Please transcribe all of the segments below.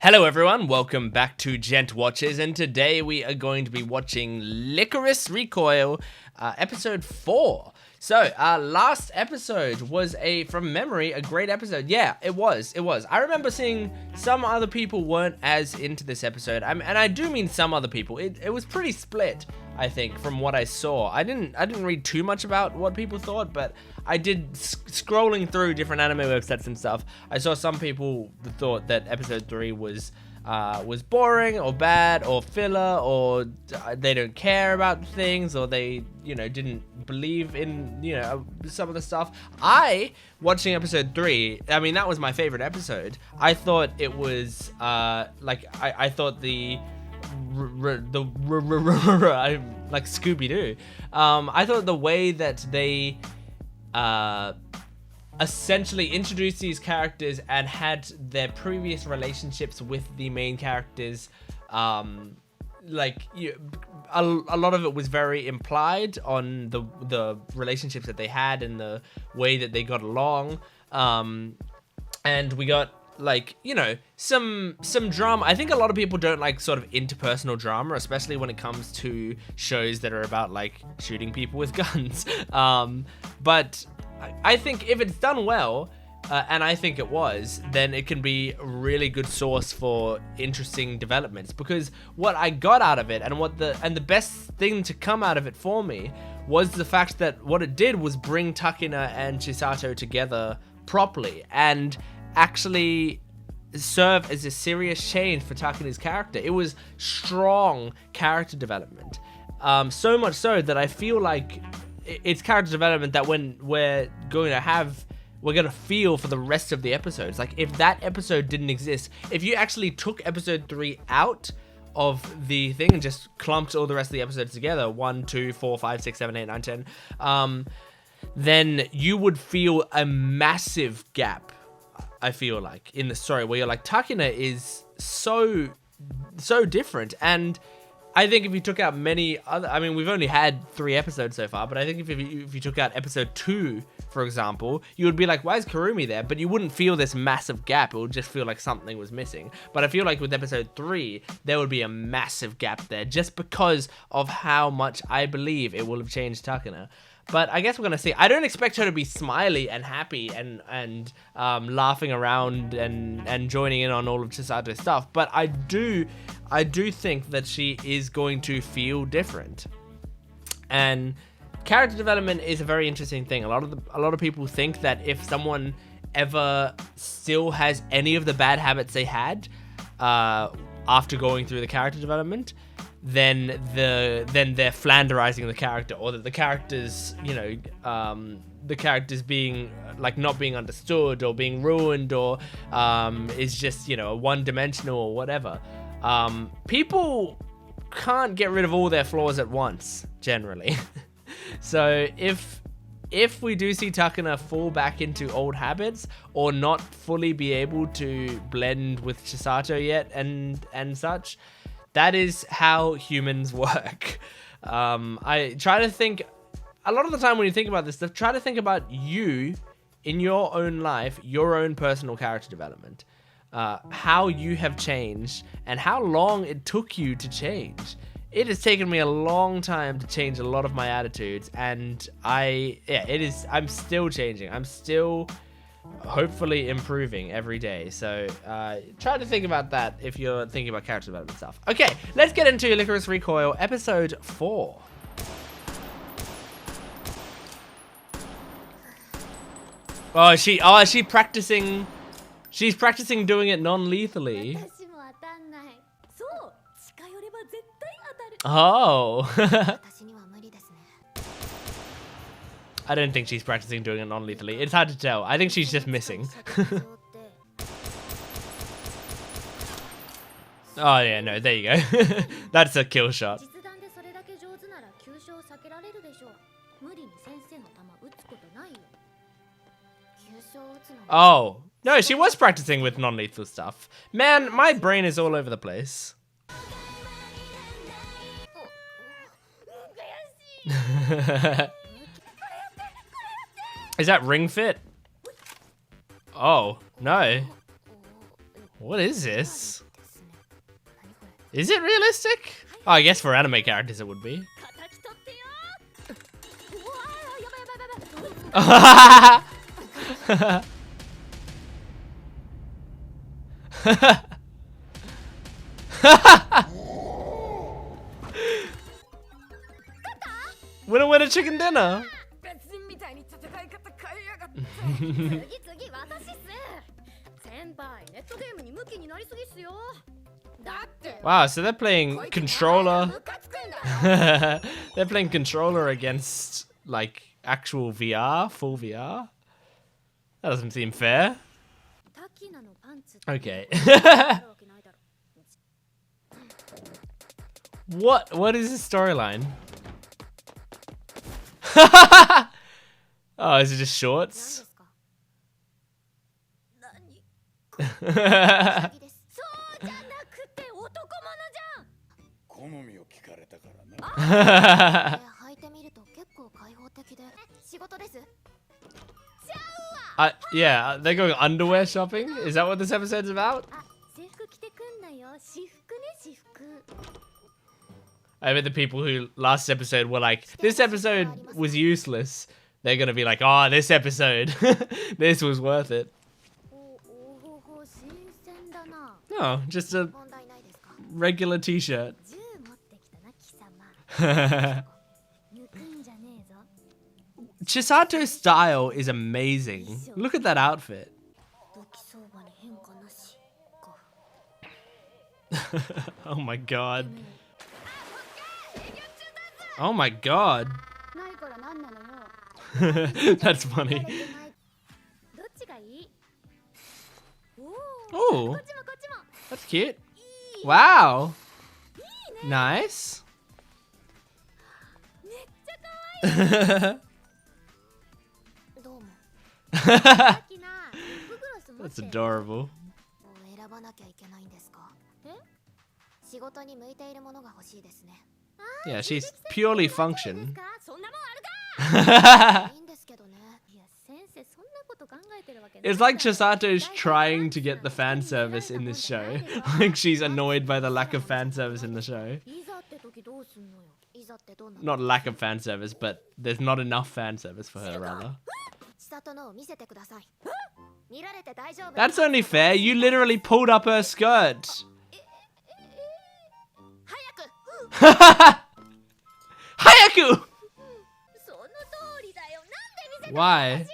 Hello everyone, welcome back to Gent Watches, and today we are going to be watching Lycoris Recoil, episode 4. So, last episode was from memory, a great episode. Yeah, it was. I remember seeing some other people weren't as into this episode, and I do mean some other people. It was pretty split, I think, from what I saw. I didn't read too much about what people thought, but I did, scrolling through different anime websites and stuff, I saw some people thought that episode 3 was boring or bad or filler, or they don't care about things, or they, didn't believe in, some of the stuff. Watching episode 3, I mean, that was my favorite episode. I thought it was, I thought like Scooby-Doo. I thought the way that they essentially introduced these characters and had their previous relationships with the main characters, a lot of it was very implied on the relationships that they had and the way that they got along, and we got some drama. I think a lot of people don't like sort of interpersonal drama, especially when it comes to shows that are about shooting people with guns. But I think if it's done well, and I think it was, then it can be a really good source for interesting developments. Because what I got out of it, and the best thing to come out of it for me, was the fact that what it did was bring Takina and Chisato together properly, and actually serve as a serious change for Takina's character. It was strong character development, so much so that I feel like it's character development that we're going to feel for the rest of the episodes. Like, if that episode didn't exist, if you actually took episode 3 out of the thing and just clumped all the rest of the episodes together, 1, 2, 4, 5, 6, 7, 8, 9, 10, then you would feel a massive gap, I feel like, in the story, where you're like, Takina is so different. And I think if you took out many other, I mean, we've only had 3 episodes so far, but I think if you took out episode 2, for example, you would be like, why is Kurumi there? But you wouldn't feel this massive gap. It would just feel like something was missing. But I feel like with episode 3, there would be a massive gap there, just because of how much I believe it will have changed Takina. But I guess we're going to see. I don't expect her to be smiley and happy and laughing around and joining in on all of Chisato's stuff. But I do think that she is going to feel different. And character development is a very interesting thing. A lot of people think that if someone ever still has any of the bad habits they had after going through the character development, then they're flanderizing the character, or that the characters, the characters being not being understood or being ruined, or is just one-dimensional or whatever. People can't get rid of all their flaws at once, generally. So if we do see Takina fall back into old habits, or not fully be able to blend with Chisato yet and such, that is how humans work. I try to think, a lot of the time when you think about this stuff, try to think about you in your own life, your own personal character development, how you have changed and how long it took you to change. It has taken me a long time to change a lot of my attitudes, and I'm still changing. I'm still hopefully improving every day. So try to think about that if you're thinking about character development stuff. Okay, let's get into Lycoris Recoil episode 4. Oh, is she practicing? She's practicing doing it non-lethally. Oh. I don't think she's practicing doing it non-lethally. It's hard to tell. I think she's just missing. Oh yeah, no, there you go. That's a kill shot. Oh, no, she was practicing with non-lethal stuff. Man, my brain is all over the place. Is that Ring Fit? Oh, no. What is this? Is it realistic? Oh, I guess for anime characters it would be. Winner, winner, chicken dinner. Wow, so they're playing controller. They're playing controller against like actual VR, full VR. That doesn't seem fair. Okay. What is the storyline? Oh, is it just shorts? Yeah, they're going underwear shopping? Is that what this episode's about? I bet the people who last episode were like, this episode was useless. They're gonna be like, oh, this episode, this was worth it. No, just a regular t-shirt. Chisato's style is amazing. Look at that outfit. Oh my god. Oh my god. That's funny. Oh, that's cute. Wow. Nice. That's adorable. Yeah, she's purely function. It's like Chisato's trying to get the fan service in this show. Like she's annoyed by the lack of fan service in the show. Not lack of fan service, but there's not enough fan service for her, rather. That's only fair. You literally pulled up her skirt. Hayaku! Why?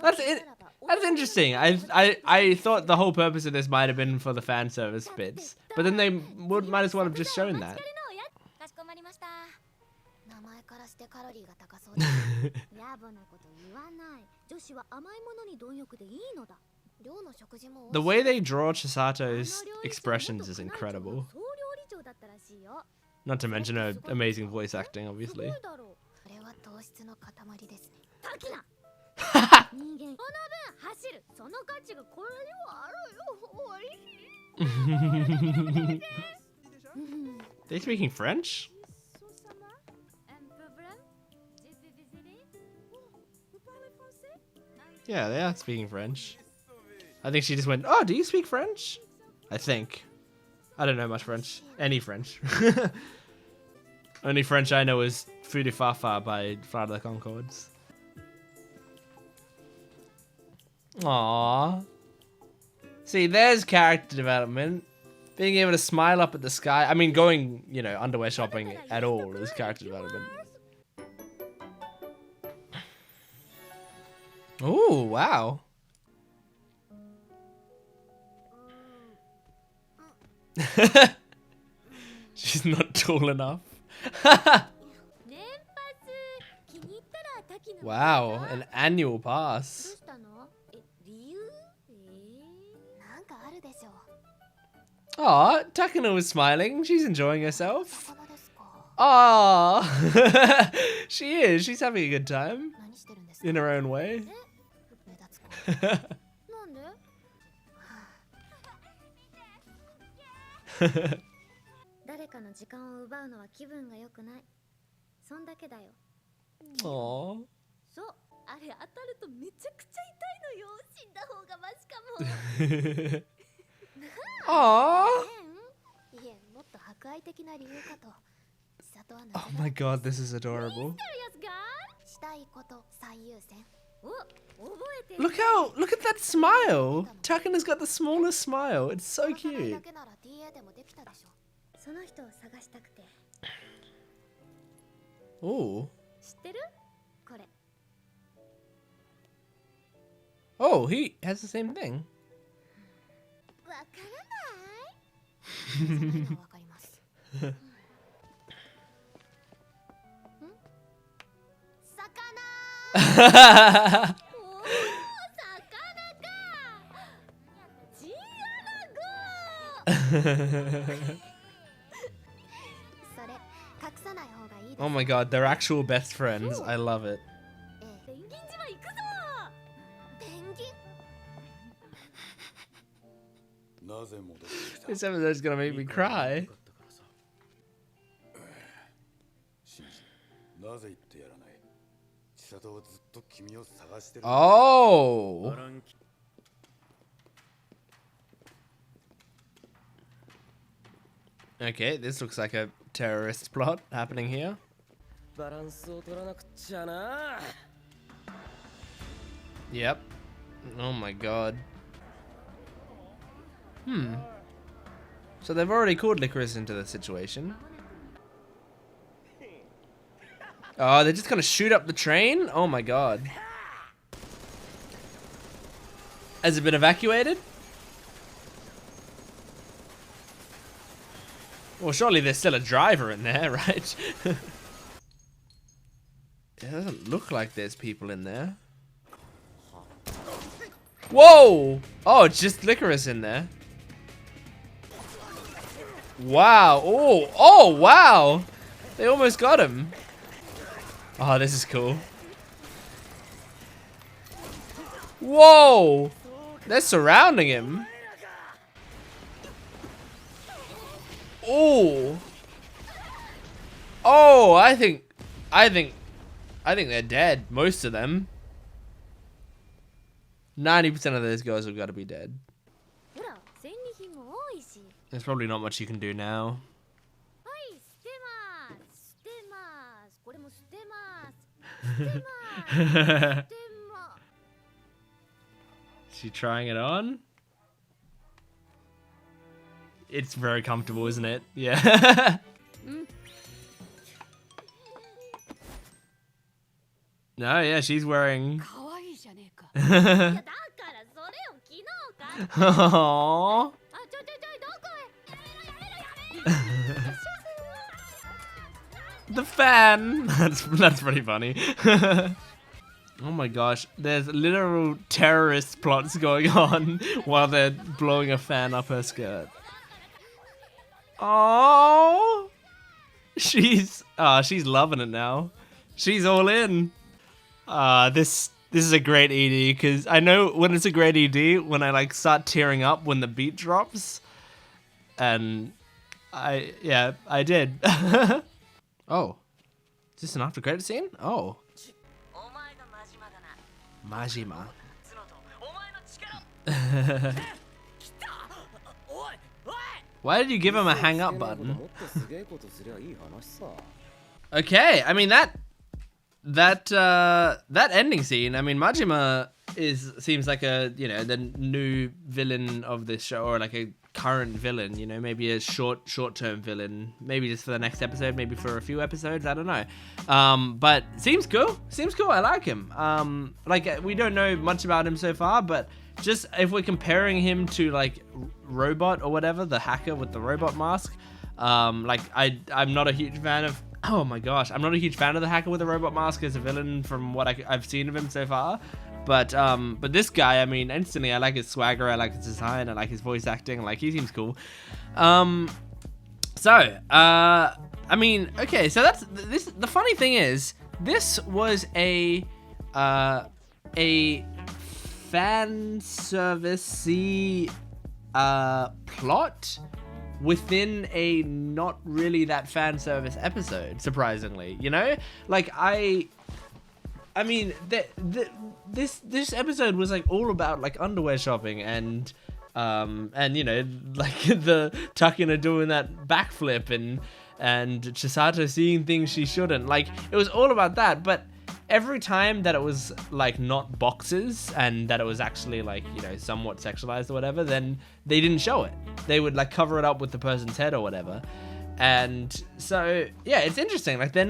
That's interesting. I thought the whole purpose of this might have been for the fan service bits, but then they might as well have just shown that. The way they draw Chisato's expressions is incredible. Not to mention her amazing voice acting, obviously. They speaking French? Yeah, they are speaking French. I think she just went, oh, do you speak French? I think. I don't know much French. Any French. Only French I know is Fou de Fafa by Flight of the Conchords. Aww. See, there's character development. Being able to smile up at the sky. I mean, going, you know, underwear shopping at all is character development. Oh, wow. She's not tall enough. Wow, an annual pass. Aw, Takano was smiling. She's enjoying herself. Aw, she is. She's having a good time. In her own way. Aww. Aww. Oh my god, this is adorable. Look at that smile. Takana's got the smallest smile. It's so cute. Oh. Oh, he has the same thing. Oh my god, they're actual best friends. I love it. This episode's gonna make me cry. Oh. Okay, this looks like a terrorist plot happening here. Yep. Oh my god. So they've already called Lycoris into the situation. Oh, they're just gonna shoot up the train? Oh my god. Has it been evacuated? Well, surely there's still a driver in there, right? It doesn't look like there's people in there. Whoa! Oh, it's just Lycoris in there. Wow. Oh, oh, wow. They almost got him. Oh, this is cool. Whoa. They're surrounding him. Oh. Oh, I think they're dead. Most of them. 90% of those guys have got to be dead. There's probably not much you can do now. Is she trying it on? It's very comfortable, isn't it? Yeah. No, yeah, she's wearing... Aww. The fan. That's pretty funny. Oh my gosh, there's literal terrorist plots going on while they're blowing a fan up her skirt. Oh, she's loving it now. She's all in. This is a great ED, because I know when it's a great ED when I like start tearing up when the beat drops, and I did. Oh, is this an after credit scene? Oh, Majima. Why did you give him a hang up button? Okay, I mean that ending scene. I mean, Majima seems like a, you know, the new villain of this show, or like a current villain, you know, maybe a short-term villain, maybe just for the next episode, maybe for a few episodes, I don't know. But seems cool. I like him. Like, we don't know much about him so far, but just if we're comparing him to like Robot or whatever, the hacker with the robot mask, like I'm not a huge fan of. Oh my gosh, I'm not a huge fan of the hacker with the robot mask as a villain from what I've seen of him so far. But this guy, I mean, instantly, I like his swagger, I like his design, I like his voice acting, like, he seems cool. I mean, okay, so the funny thing is, this was a fan service-y plot within a not really that fan service episode, surprisingly, you know? Like, I mean, this episode was like all about like underwear shopping and And you know, like the Takina doing that backflip and Chisato seeing things she shouldn't. Like, it was all about that, but every time that it was like not boxes and that it was actually like, you know, somewhat sexualized or whatever, then they didn't show it. They would like cover it up with the person's head or whatever. And so yeah, it's interesting. Like, they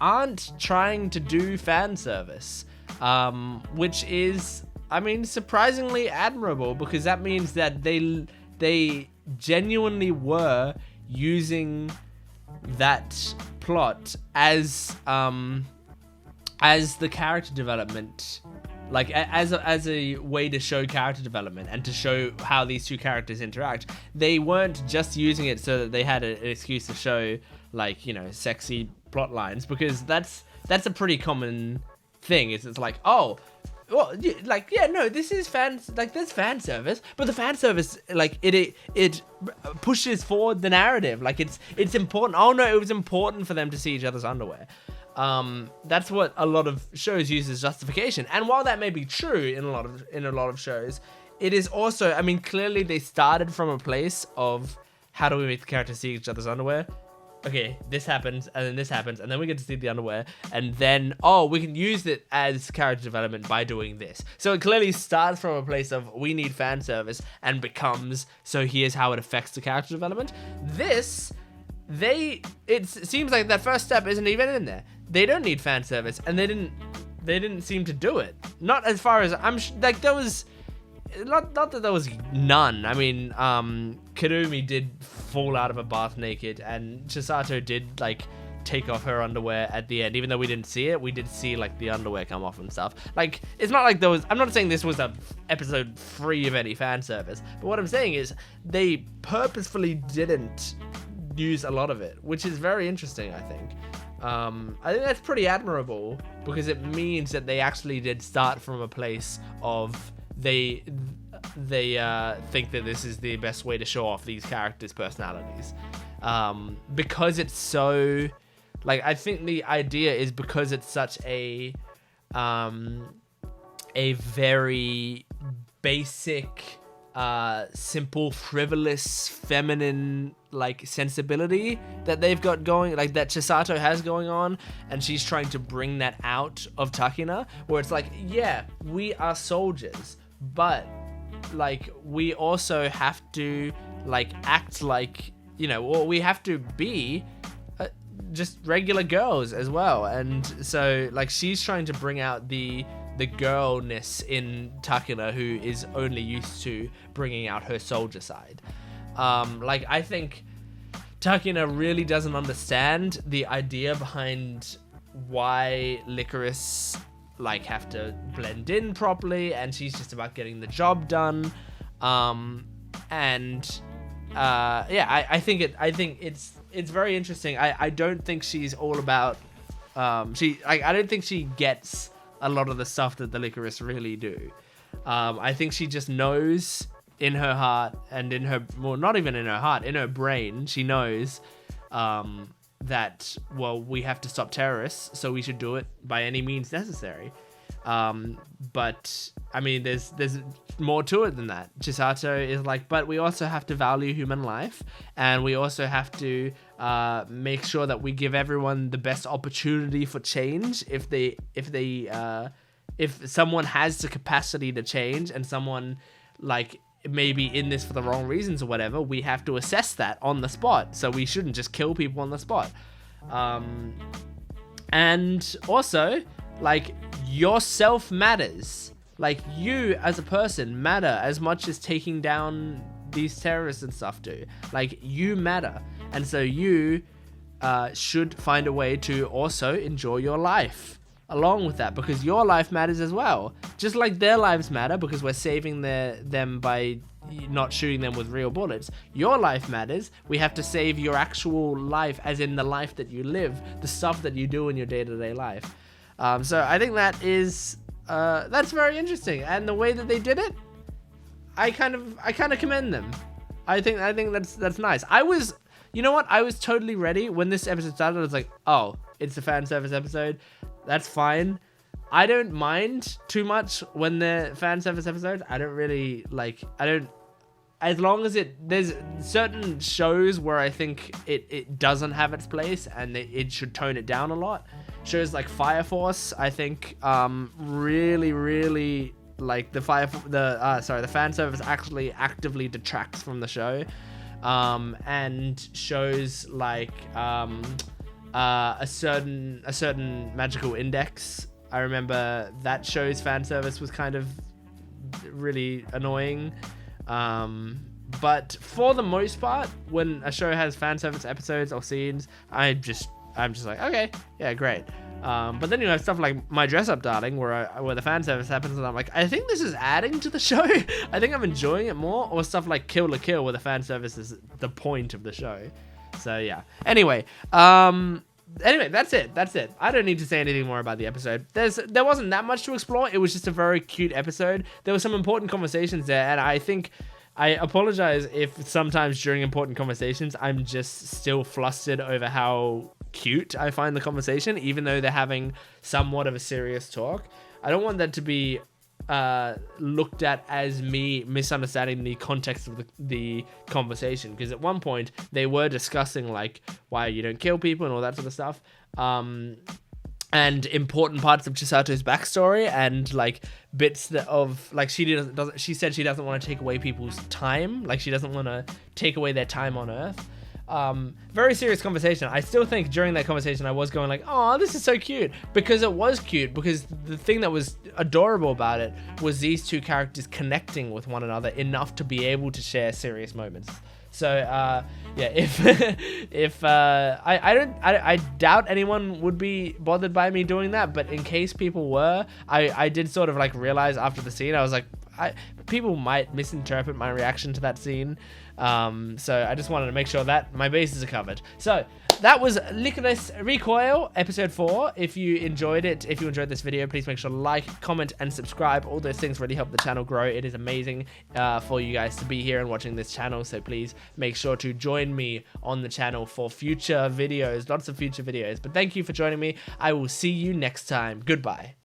aren't trying to do fan service, which is, I mean, surprisingly admirable, because that means that they genuinely were using that plot as the character development, like as a way to show character development and to show how these two characters interact. They weren't just using it so that they had an excuse to show, like, you know, sexy plot lines, because that's a pretty common thing. It's like, oh, well, like, yeah, no, this is there's fan service, but the fan service, like, it pushes forward the narrative. Like, it's important. Oh no, it was important for them to see each other's underwear. That's what a lot of shows use as justification. And while that may be true in a lot of shows, it is also, I mean, clearly they started from a place of, how do we make the characters see each other's underwear? Okay, this happens, and then this happens, and then we get to see the underwear, and then, oh, we can use it as character development by doing this. So it clearly starts from a place of, we need fan service, and becomes, so here's how it affects the character development. This, it seems like that first step isn't even in there. They don't need fan service, and they didn't seem to do it. Not as far as like, there was, not that there was none. I mean, Kurumi did fall out of a bath naked, and Chisato did, like, take off her underwear at the end. Even though we didn't see it, we did see, like, the underwear come off and stuff. Like, it's not like there was, I'm not saying this was a episode free of any fan service, but what I'm saying is they purposefully didn't use a lot of it, which is very interesting, I think. I think that's pretty admirable, because it means that they actually did start from a place of, they think that this is the best way to show off these characters' personalities, because it's so, like, I think the idea is, because it's such a very basic, simple, frivolous, feminine, like, sensibility that they've got going, like, that Chisato has going on, and she's trying to bring that out of Takina, where it's like, yeah, we are soldiers, but, like, we also have to, like, act like, you know, or we have to be just regular girls as well. And so, like, she's trying to bring out the girlness in Takina, who is only used to bringing out her soldier side. Like, I think Takina really doesn't understand the idea behind why Lycoris, like, have to blend in properly, and she's just about getting the job done. Yeah, I think it's very interesting. I don't think she's all about, I don't think she gets a lot of the stuff that the Lycoris really do. I think she just knows in her heart, and in her, well, not even in her heart, in her brain, she knows that, well, we have to stop terrorists, so we should do it by any means necessary. But I mean, there's more to it than that. Chisato is like, but we also have to value human life, and we also have to make sure that we give everyone the best opportunity for change. If someone has the capacity to change, and someone, like, maybe in this for the wrong reasons or whatever, we have to assess that on the spot. So we shouldn't just kill people on the spot. And also, like, yourself matters. Like, you as a person matter as much as taking down these terrorists and stuff do. Like, you matter. And so you should find a way to also enjoy your life along with that, because your life matters as well. Just like their lives matter, because we're saving them by not shooting them with real bullets. Your life matters. We have to save your actual life, as in the life that you live, the stuff that you do in your day-to-day life. So I think that is that's very interesting, and the way that they did it, I kind of commend them. I think that's nice. You know what? I was totally ready when this episode started. I was like, oh, it's a fan service episode. That's fine. I don't mind too much when they're fan service episodes. I don't really like. I don't. As long as there's certain shows where I think it doesn't have its place and it should tone it down a lot. Shows like Fire Force, I think, really like the fan service actually actively detracts from the show. And shows like a certain Magical Index. I remember that show's fan service was kind of really annoying. But for the most part, when a show has fan service episodes or scenes, I'm just like, okay, yeah, great. But then you have stuff like My Dress Up Darling, where the fan service happens, and I'm like, I think this is adding to the show. I think I'm enjoying it more. Or stuff like Kill la Kill, where the fan service is the point of the show. So yeah. Anyway, that's it. I don't need to say anything more about the episode. There wasn't that much to explore. It was just a very cute episode. There were some important conversations there, and I think I apologize if sometimes during important conversations I'm just still flustered over how cute I find the conversation, even though they're having somewhat of a serious talk. I don't want that to be looked at as me misunderstanding the context of the conversation, because at one point they were discussing like why you don't kill people and all that sort of stuff, and important parts of Chisato's backstory, and like bits of like she said she doesn't want to take away people's time, like she doesn't want to take away their time on Earth. Very serious conversation. I still think during that conversation I was going like, oh, this is so cute, because it was cute, because the thing that was adorable about it was these two characters connecting with one another enough to be able to share serious moments. So yeah, if I doubt anyone would be bothered by me doing that, but in case people were, I did sort of like realize after the scene, I was like, people might misinterpret my reaction to that scene. So I just wanted to make sure that my bases are covered. So that was Lycoris Recoil, episode 4. If you enjoyed this video, please make sure to like, comment, and subscribe. All those things really help the channel grow. It is amazing for you guys to be here and watching this channel. So please make sure to join me on the channel for future videos, lots of future videos. But thank you for joining me. I will see you next time. Goodbye.